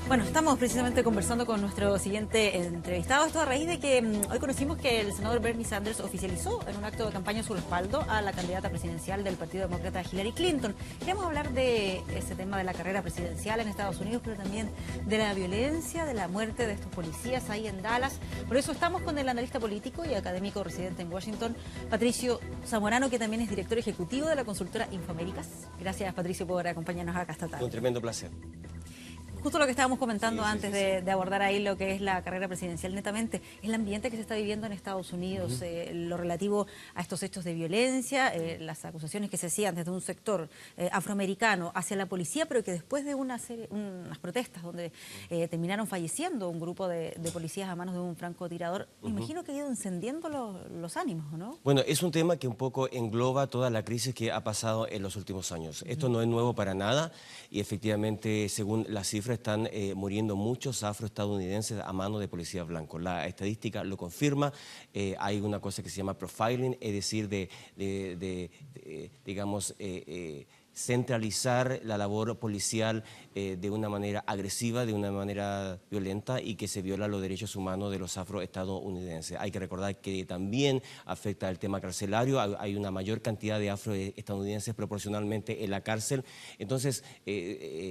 Bueno, estamos precisamente conversando con nuestro siguiente entrevistado. Esto a raíz de que hoy conocimos que el senador Bernie Sanders oficializó en un acto de campaña su respaldo a la candidata presidencial del Partido Demócrata, Hillary Clinton. Queremos hablar de ese tema de la carrera presidencial en Estados Unidos, pero también de la violencia, de la muerte de estos policías ahí en Dallas. Por eso estamos con el analista político y académico residente en Washington, Patricio Zamorano, que también es director ejecutivo de la consultora Infoaméricas. Gracias, Patricio, por acompañarnos acá esta tarde. Un tremendo placer. Justo lo que estábamos comentando antes de abordar ahí lo que es la carrera presidencial netamente, el ambiente que se está viviendo en Estados Unidos, lo relativo a estos hechos de violencia, las acusaciones que se hacían desde un sector afroamericano hacia la policía, pero que después de unas protestas donde terminaron falleciendo un grupo de policías a manos de un francotirador, me imagino que ha ido encendiendo los ánimos, ¿no? Bueno, es un tema que un poco engloba toda la crisis que ha pasado en los últimos años. Esto no es nuevo para nada y efectivamente, según las cifras, están muriendo muchos afroestadounidenses a manos de policías blancos. La estadística lo confirma. Hay una cosa que se llama profiling, es decir, digamos, centralizar la labor policial de una manera agresiva, de una manera violenta y que se viola los derechos humanos de los afroestadounidenses. Hay que recordar que también afecta el tema carcelario, hay una mayor cantidad de afroestadounidenses proporcionalmente en la cárcel, entonces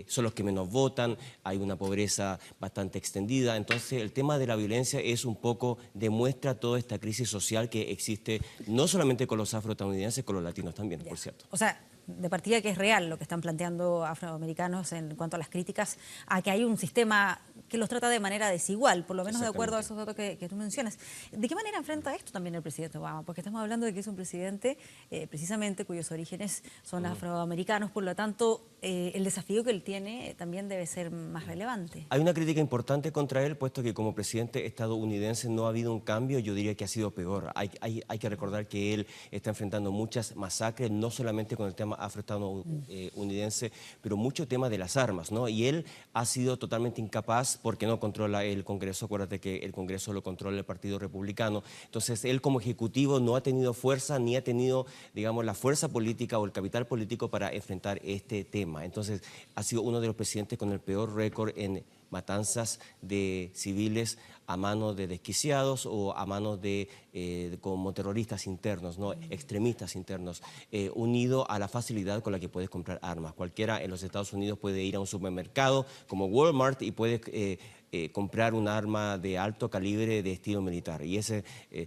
son los que menos votan, hay una pobreza bastante extendida, entonces el tema de la violencia es un poco, demuestra toda esta crisis social que existe no solamente con los afroestadounidenses, con los latinos también, por cierto. O sea, de partida que es real lo que están planteando afroamericanos en cuanto a las críticas a que hay un sistema que los trata de manera desigual, por lo menos de acuerdo a esos datos que tú mencionas. ¿De qué manera enfrenta esto también el presidente Obama? Porque estamos hablando de que es un presidente precisamente cuyos orígenes son afroamericanos, por lo tanto el desafío que él tiene también debe ser más relevante. Hay una crítica importante contra él, puesto que como presidente estadounidense no ha habido un cambio, yo diría que ha sido peor. Hay que recordar que él está enfrentando muchas masacres, no solamente con el tema afroestadounidense, pero mucho tema de las armas, ¿no? Y él ha sido totalmente incapaz porque no controla el Congreso. Acuérdate que el Congreso lo controla el Partido Republicano. Entonces, él como ejecutivo no ha tenido fuerza ni ha tenido, digamos, la fuerza política o el capital político para enfrentar este tema. Entonces, ha sido uno de los presidentes con el peor récord en matanzas de civiles a manos de desquiciados o a manos de como terroristas internos, ¿no? Extremistas internos, unido a la facilidad con la que puedes comprar armas. Cualquiera en los Estados Unidos puede ir a un supermercado como Walmart y puede comprar un arma de alto calibre de estilo militar. Y ese,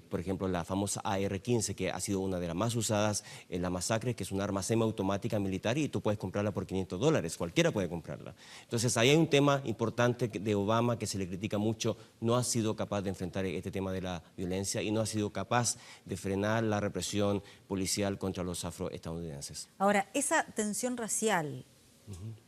por ejemplo, la famosa AR-15, que ha sido una de las más usadas en la masacre, que es un arma semiautomática militar y tú puedes comprarla por $500, cualquiera puede comprarla. Entonces, ahí hay un tema importante de Obama que se le critica mucho, no ha sido capaz de enfrentar este tema de la violencia y no ha sido capaz de frenar la represión policial contra los afroestadounidenses. Ahora, esa tensión racial,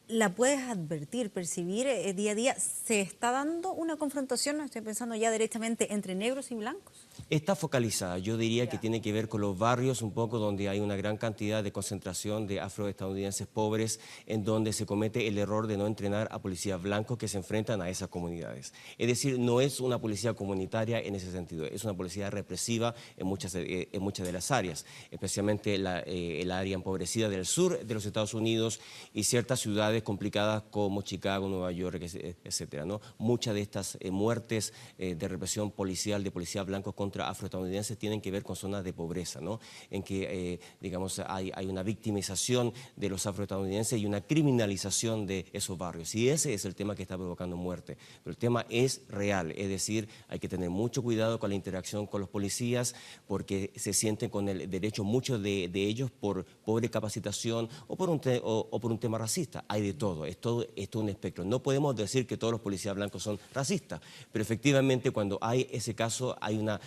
¿la puedes advertir, percibir día a día? ¿Se está dando una confrontación, estoy pensando ya directamente, entre negros y blancos? Está focalizada, yo diría que tiene que ver con los barrios un poco donde hay una gran cantidad de concentración de afroestadounidenses pobres, en donde se comete el error de no entrenar a policías blancos que se enfrentan a esas comunidades. Es decir, no es una policía comunitaria en ese sentido, es una policía represiva en muchas de las áreas, especialmente el área empobrecida del sur de los Estados Unidos y ciertas ciudades complicadas como Chicago, Nueva York, etcétera, ¿no? Muchas de estas muertes de represión policial, de policías blancos contra afroestadounidenses tienen que ver con zonas de pobreza, ¿no? En que, digamos, hay una victimización de los afroestadounidenses y una criminalización de esos barrios. Y ese es el tema que está provocando muerte. Pero el tema es real, es decir, hay que tener mucho cuidado con la interacción con los policías porque se sienten con el derecho, muchos de ellos, por pobre capacitación o por un tema racista. Hay de todo, es todo un espectro. No podemos decir que todos los policías blancos son racistas, pero efectivamente cuando hay ese caso hay una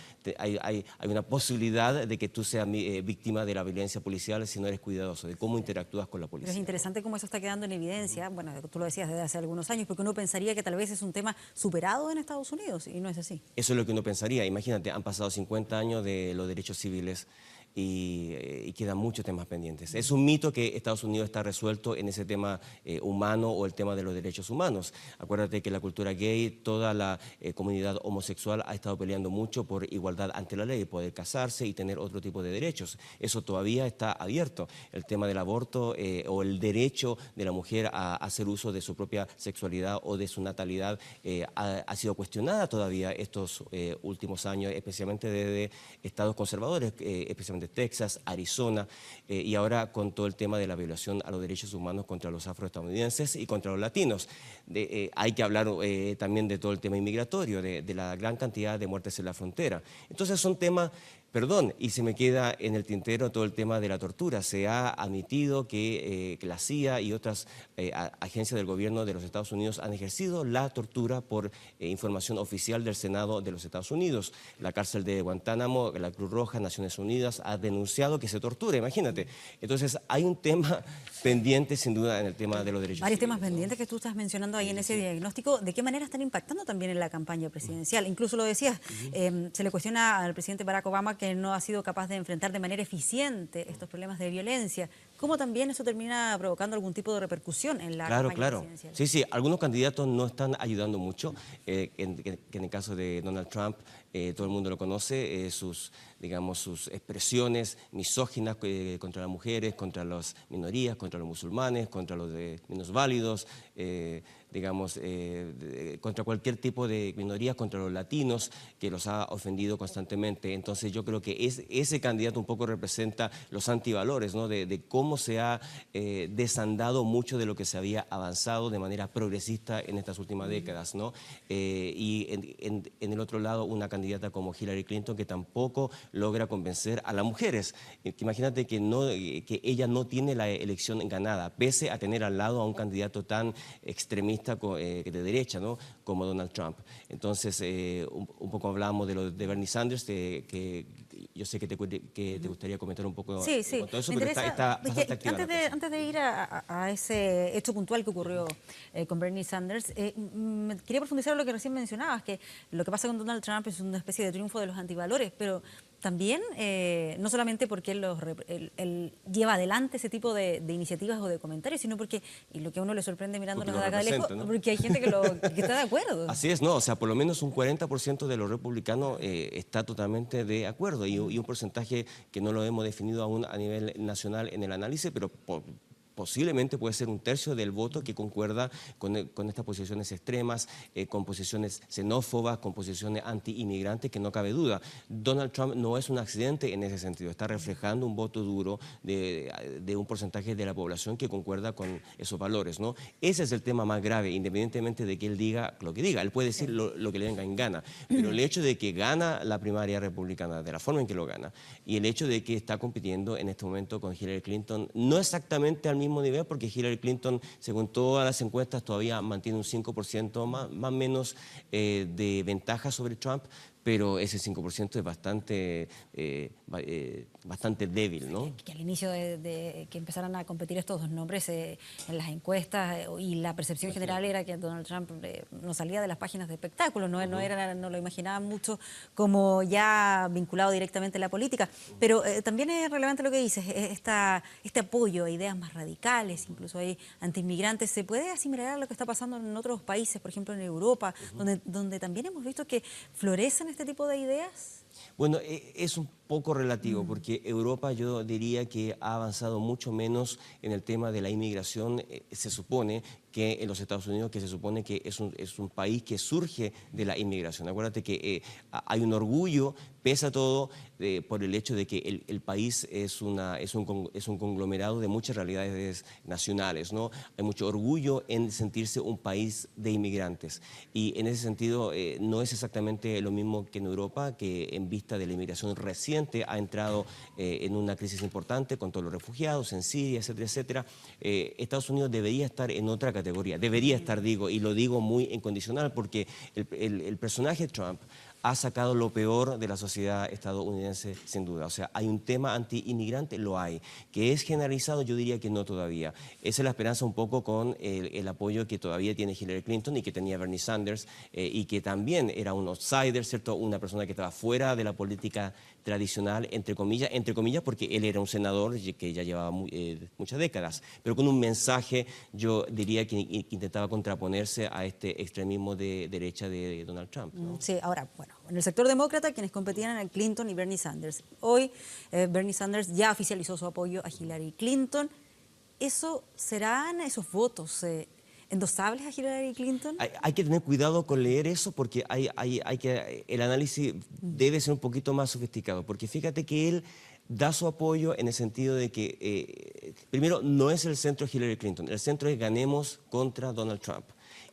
posibilidad de que tú seas víctima de la violencia policial si no eres cuidadoso, de cómo interactúas con la policía. Pero es interesante cómo eso está quedando en evidencia, bueno, tú lo decías desde hace algunos años, porque uno pensaría que tal vez es un tema superado en Estados Unidos y no es así. Eso es lo que uno pensaría. Imagínate, han pasado 50 años de los derechos civiles y quedan muchos temas pendientes. Es un mito que Estados Unidos está resuelto en ese tema humano o el tema de los derechos humanos. Acuérdate que la cultura gay, toda la comunidad homosexual ha estado peleando mucho por igualdad ante la ley, poder casarse y tener otro tipo de derechos. Eso todavía está abierto. El tema del aborto o el derecho de la mujer a hacer uso de su propia sexualidad o de su natalidad ha sido cuestionada todavía estos últimos años, especialmente desde estados conservadores, especialmente Texas, Arizona, y ahora con todo el tema de la violación a los derechos humanos contra los afroestadounidenses y contra los latinos. Hay que hablar también de todo el tema inmigratorio, de la gran cantidad de muertes en la frontera. Entonces son temas... Perdón, y se me queda en el tintero todo el tema de la tortura. Se ha admitido que la CIA y otras agencias del gobierno de los Estados Unidos han ejercido la tortura por información oficial del Senado de los Estados Unidos. La cárcel de Guantánamo, la Cruz Roja, Naciones Unidas, ha denunciado que se tortura, imagínate. Entonces hay un tema pendiente sin duda en el tema de los derechos Varios civiles, temas pendientes que tú estás mencionando ahí en ese diagnóstico. ¿De qué manera están impactando también en la campaña presidencial? Incluso lo decías, se le cuestiona al presidente Barack Obama que no ha sido capaz de enfrentar de manera eficiente estos problemas de violencia. ¿Cómo también eso termina provocando algún tipo de repercusión en la campaña presidencial? Sí, sí, algunos candidatos no están ayudando mucho. En el caso de Donald Trump, todo el mundo lo conoce, sus expresiones misóginas contra las mujeres, contra las minorías, contra los musulmanes, contra los minusválidos, contra cualquier tipo de minorías, contra los latinos, que los ha ofendido constantemente. Entonces yo creo que ese candidato un poco representa los antivalores, ¿no? de cómo se ha desandado mucho de lo que se había avanzado de manera progresista en estas últimas décadas, ¿no? Y en el otro lado, una candidata como Hillary Clinton que tampoco logra convencer a las mujeres. Imagínate que ella no tiene la elección ganada, pese a tener al lado a un candidato tan extremista de derecha, ¿no? Como Donald Trump. Entonces, un poco hablamos de Bernie Sanders, que yo sé que te gustaría comentar un poco sí, con todo eso, pero está bastante activa la cosa. Antes de ir a ese hecho puntual que ocurrió con Bernie Sanders, quería profundizar en lo que recién mencionabas, que lo que pasa con Donald Trump es una especie de triunfo de los antivalores, pero también, no solamente porque él lleva adelante ese tipo de iniciativas o de comentarios, sino porque, y lo que a uno le sorprende mirándonos de acá de lejos, ¿no? Porque hay gente que está de acuerdo. Así es, ¿no? O sea, por lo menos un 40% de los republicanos está totalmente de acuerdo y un porcentaje que no lo hemos definido aún a nivel nacional en el análisis, pero posiblemente puede ser un tercio del voto que concuerda con estas posiciones extremas, con posiciones xenófobas, con posiciones anti-inmigrantes, que no cabe duda. Donald Trump no es un accidente en ese sentido, está reflejando un voto duro de un porcentaje de la población que concuerda con esos valores, ¿no? Ese es el tema más grave, independientemente de que él diga lo que diga. Él puede decir lo que le venga en gana, pero el hecho de que gana la primaria republicana de la forma en que lo gana y el hecho de que está compitiendo en este momento con Hillary Clinton, no exactamente al mismo nivel, porque Hillary Clinton, según todas las encuestas, todavía mantiene un 5% más o menos de ventaja sobre Trump, pero ese 5% es bastante débil, ¿no? Que al inicio de que empezaran a competir estos dos nombres en las encuestas y la percepción general era que Donald Trump no salía de las páginas de espectáculos, no lo imaginaban mucho como ya vinculado directamente a la política, pero también es relevante lo que dices, este apoyo a ideas más radicales, incluso hay antiinmigrantes. ¿Se puede asimilar a lo que está pasando en otros países, por ejemplo en Europa, donde también hemos visto que florecen este tipo de ideas? Bueno, es un poco relativo, porque Europa yo diría que ha avanzado mucho menos en el tema de la inmigración, se supone, que en los Estados Unidos, que se supone que es un país que surge de la inmigración. Acuérdate que hay un orgullo, pese a todo, por el hecho de que el país es un conglomerado de muchas realidades nacionales, ¿no? Hay mucho orgullo en sentirse un país de inmigrantes. Y en ese sentido, no es exactamente lo mismo que en Europa, que en vista de la inmigración reciente ha entrado en una crisis importante con todos los refugiados en Siria, etcétera, etcétera. Estados Unidos debería estar en otra categoría, debería estar, digo, y lo digo muy incondicional, porque el personaje Trump ha sacado lo peor de la sociedad estadounidense, sin duda. O sea, hay un tema anti-inmigrante, lo hay. Que es generalizado, yo diría que no todavía. Esa es la esperanza un poco con el apoyo que todavía tiene Hillary Clinton y que tenía Bernie Sanders, y que también era un outsider, ¿cierto? Una persona que estaba fuera de la política tradicional, entre comillas, porque él era un senador que ya llevaba muchas décadas, pero con un mensaje, yo diría que intentaba contraponerse a este extremismo de derecha de Donald Trump, ¿no? Sí, ahora, bueno, en el sector demócrata, quienes competían eran Clinton y Bernie Sanders. Hoy, Bernie Sanders ya oficializó su apoyo a Hillary Clinton. ¿Serán esos votos endosables a Hillary Clinton? Hay que tener cuidado con leer eso porque el análisis debe ser un poquito más sofisticado, porque fíjate que él da su apoyo en el sentido de que, primero, no es el centro Hillary Clinton, el centro es ganemos contra Donald Trump.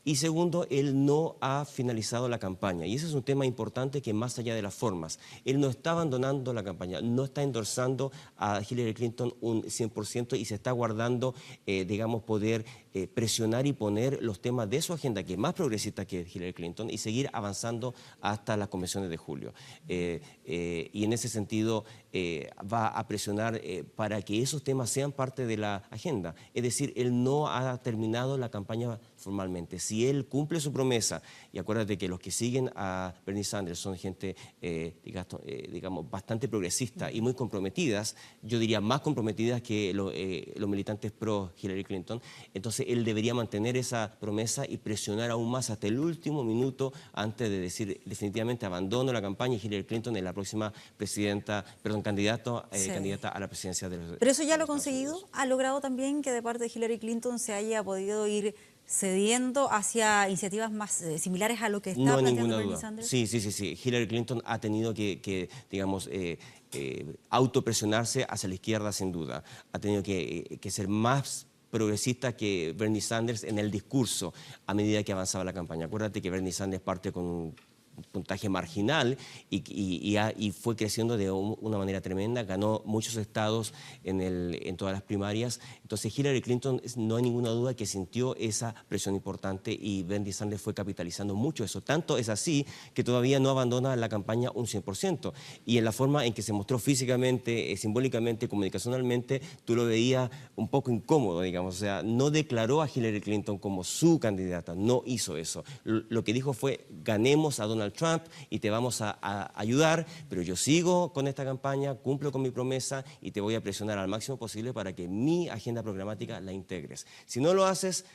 Y segundo, él no ha finalizado la campaña. Y ese es un tema importante que más allá de las formas, él no está abandonando la campaña, no está endorsando a Hillary Clinton un 100% y se está guardando, digamos, poder presionar y poner los temas de su agenda, que es más progresista que Hillary Clinton, y seguir avanzando hasta las convenciones de julio. Y en ese sentido va a presionar para que esos temas sean parte de la agenda. Es decir, él no ha terminado la campaña formalmente. Si él cumple su promesa, y acuérdate que los que siguen a Bernie Sanders son gente, digamos, bastante progresista y muy comprometidas, yo diría más comprometidas que los militantes pro Hillary Clinton, entonces él debería mantener esa promesa y presionar aún más hasta el último minuto antes de decir definitivamente abandono la campaña y Hillary Clinton es la próxima candidata a la presidencia de los Pero eso ya lo ha Estados conseguido. Unidos. ¿Ha logrado también que de parte de Hillary Clinton se haya podido ir cediendo hacia iniciativas más similares a lo que está No hay planteando ninguna Bernie duda. Sanders? Sí. Hillary Clinton ha tenido que digamos, autopresionarse hacia la izquierda, sin duda. Ha tenido que ser más progresista que Bernie Sanders en el discurso a medida que avanzaba la campaña. Acuérdate que Bernie Sanders parte con un puntaje marginal y fue creciendo de una manera tremenda, ganó muchos estados en todas las primarias. Entonces Hillary Clinton, no hay ninguna duda que sintió esa presión importante y Bernie Sanders fue capitalizando mucho eso. Tanto es así que todavía no abandona la campaña un 100%. Y en la forma en que se mostró físicamente, simbólicamente, comunicacionalmente, tú lo veías un poco incómodo, digamos. O sea, no declaró a Hillary Clinton como su candidata, no hizo eso. Lo que dijo fue, ganemos a Donald Trump y te vamos a ayudar, pero yo sigo con esta campaña, cumplo con mi promesa y te voy a presionar al máximo posible para que mi agenda programática la integres. Si no lo haces,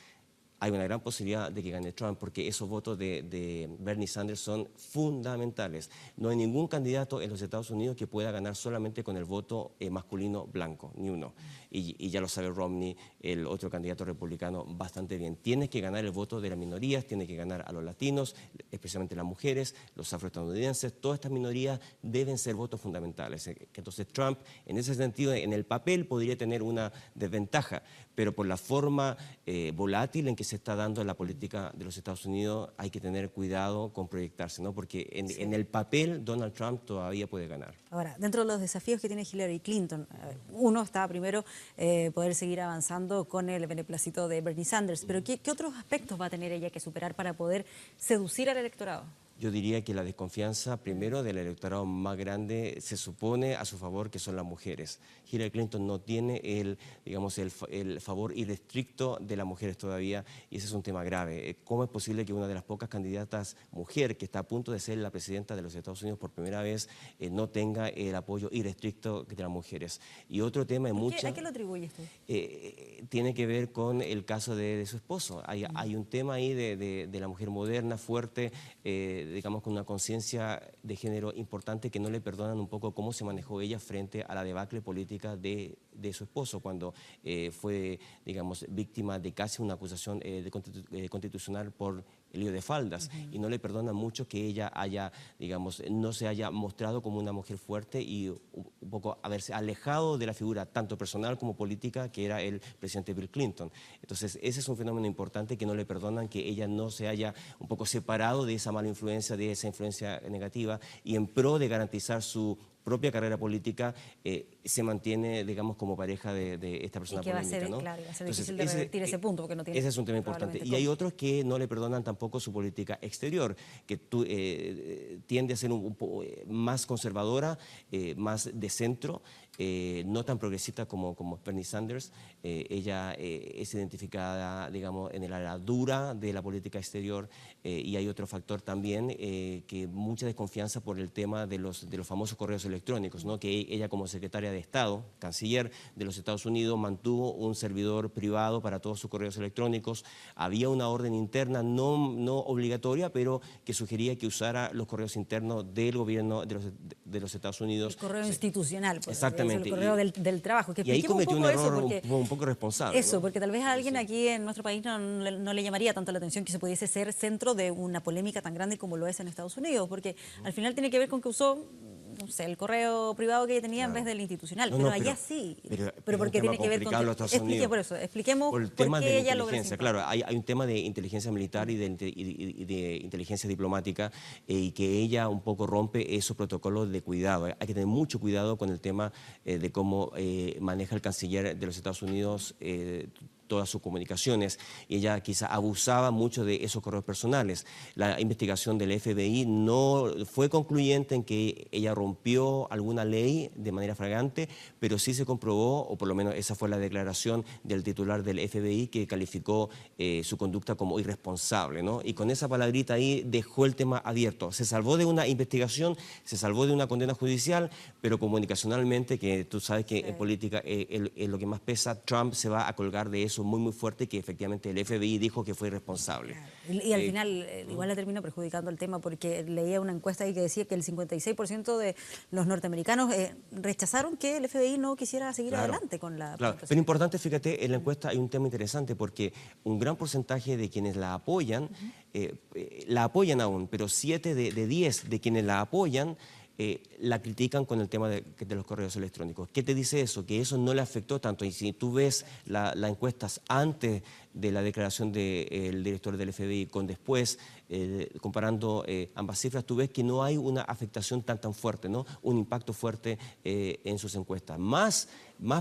hay una gran posibilidad de que gane Trump, porque esos votos de Bernie Sanders son fundamentales. No hay ningún candidato en los Estados Unidos que pueda ganar solamente con el voto masculino blanco, ni uno. Y ya lo sabe Romney, el otro candidato republicano, bastante bien. Tienes que ganar el voto de las minorías, tienes que ganar a los latinos, especialmente las mujeres, los afroestadounidenses. Todas estas minorías deben ser votos fundamentales. Entonces Trump, en ese sentido, en el papel podría tener una desventaja, pero por la forma volátil en que se está dando en la política de los Estados Unidos, hay que tener cuidado con proyectarse, ¿no? Porque en el papel Donald Trump todavía puede ganar. Ahora, dentro de los desafíos que tiene Hillary Clinton, uno está primero poder seguir avanzando con el beneplácito de Bernie Sanders, pero ¿qué otros aspectos va a tener ella que superar para poder seducir al electorado? Yo diría que la desconfianza, primero, del electorado más grande se supone a su favor, que son las mujeres. Hillary Clinton no tiene digamos, el favor irrestricto de las mujeres todavía, y ese es un tema grave. ¿Cómo es posible que una de las pocas candidatas mujer que está a punto de ser la presidenta de los Estados Unidos por primera vez no tenga el apoyo irrestricto de las mujeres? Y otro tema es ¿A qué lo atribuyes tú? Tiene que ver con el caso de su esposo. Hay un tema ahí de la mujer moderna, fuerte, digamos, con una conciencia de género importante, que no le perdonan un poco cómo se manejó ella frente a la debacle política de su esposo cuando fue, digamos, víctima de casi una acusación constitucional por el lío de faldas, y no le perdonan mucho que ella digamos, no se haya mostrado como una mujer fuerte y un poco haberse alejado de la figura tanto personal como política que era el presidente Bill Clinton. Entonces ese es un fenómeno importante que no le perdonan, que ella no se haya un poco separado de esa mala influencia, de esa influencia negativa, y en pro de garantizar su propia carrera política se mantiene, digamos, como pareja de esta persona polémica, ¿no? Claro, va a ser Entonces, difícil de revertir ese punto, porque no tiene... Ese es un tema importante. Y hay otros que no le perdonan tampoco su política exterior, que tiende a ser más conservadora, más de centro, no tan progresista como Bernie Sanders. Ella es identificada, digamos, en el área dura de la política exterior, y hay otro factor también, que mucha desconfianza por el tema de los famosos correos electrónicos, ¿no? Que ella, como secretaria de Estado, canciller de los Estados Unidos, mantuvo un servidor privado para todos sus correos electrónicos. Había una orden interna no obligatoria, pero que sugería que usara los correos internos del gobierno de los Estados Unidos. El correo institucional, pues. Exactamente. El correo del trabajo. Que y ahí cometió un error porque, un poco responsable. Eso, ¿no? porque tal vez a alguien aquí en nuestro país no le llamaría tanto la atención que se pudiese ser centro de una polémica tan grande como lo es en Estados Unidos, porque al final tiene que ver con que usó, no sé, el correo privado que ella tenía en vez del institucional. Pero allá sí. Pero porque tiene que ver con... Expliquemos por qué ella logra ese impacto. Claro, hay un tema de inteligencia militar y de inteligencia diplomática, y que ella un poco rompe esos protocolos de cuidado. Hay que tener mucho cuidado con el tema de cómo maneja el canciller de los Estados Unidos todas sus comunicaciones, y ella quizá abusaba mucho de esos correos personales. La investigación del FBI no fue concluyente en que ella rompió alguna ley de manera flagrante, pero sí se comprobó, o por lo menos esa fue la declaración del titular del FBI, que calificó su conducta como irresponsable, ¿no? Y con esa palabrita ahí dejó el tema abierto. Se salvó de una investigación, se salvó de una condena judicial, pero comunicacionalmente, que tú sabes que en política es lo que más pesa, Trump se va a colgar de eso muy fuerte, que efectivamente el FBI dijo que fue irresponsable. Y al final igual le terminó perjudicando el tema, porque leía una encuesta ahí que decía que el 56% de los norteamericanos rechazaron que el FBI no quisiera seguir adelante con la... Claro, pero importante, fíjate, en la encuesta hay un tema interesante, porque un gran porcentaje de quienes la apoyan aún, pero 7 de 10 de quienes la apoyan la critican con el tema de los correos electrónicos. ¿Qué te dice eso? Que eso no le afectó tanto. Y si tú ves las encuestas antes de la declaración del director del FBI con después, comparando ambas cifras, tú ves que no hay una afectación tan fuerte, ¿no? Un impacto fuerte en sus encuestas. Más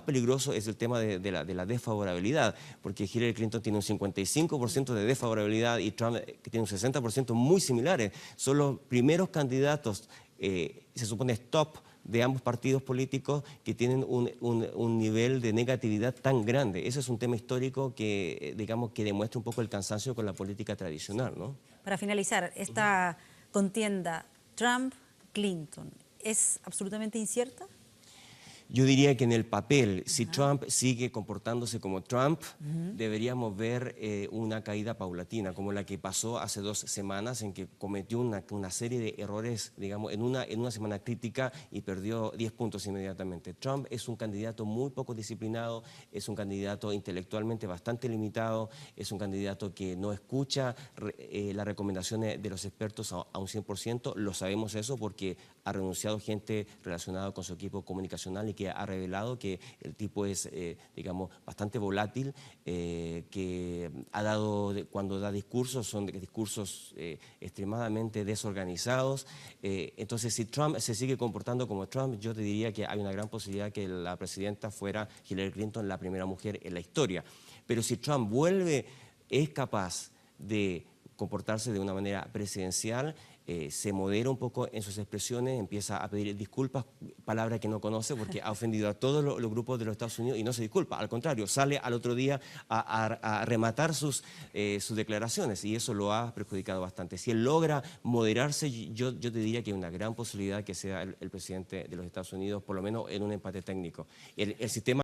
peligroso es el tema de la desfavorabilidad, porque Hillary Clinton tiene un 55% de desfavorabilidad y Trump que tiene un 60% muy similares. Son los primeros candidatos, se supone top, de ambos partidos políticos que tienen un nivel de negatividad tan grande. Ese es un tema histórico que, digamos, que demuestra un poco el cansancio con la política tradicional, ¿no? Para finalizar, esta contienda Trump-Clinton, ¿es absolutamente incierta? Yo diría que en el papel, si Trump sigue comportándose como Trump, deberíamos ver una caída paulatina, como la que pasó hace 2 semanas, en que cometió una serie de errores, digamos, en una semana crítica, y perdió 10 puntos inmediatamente. Trump es un candidato muy poco disciplinado, es un candidato intelectualmente bastante limitado, es un candidato que no escucha las recomendaciones de los expertos a un 100%. Lo sabemos eso porque ha renunciado gente relacionada con su equipo comunicacional, y que ha revelado que el tipo es, digamos, bastante volátil, que ha dado, cuando da discursos, son discursos extremadamente desorganizados. Entonces, si Trump se sigue comportando como Trump, yo te diría que hay una gran posibilidad que la presidenta fuera Hillary Clinton, la primera mujer en la historia. Pero si Trump es capaz de comportarse de una manera presidencial, se modera un poco en sus expresiones, empieza a pedir disculpas, palabra que no conoce porque ha ofendido a todos los grupos de los Estados Unidos, y no se disculpa, al contrario, sale al otro día a rematar sus declaraciones, y eso lo ha perjudicado bastante. Si él logra moderarse, yo te diría que hay una gran posibilidad que sea el presidente de los Estados Unidos, por lo menos en un empate técnico. El sistema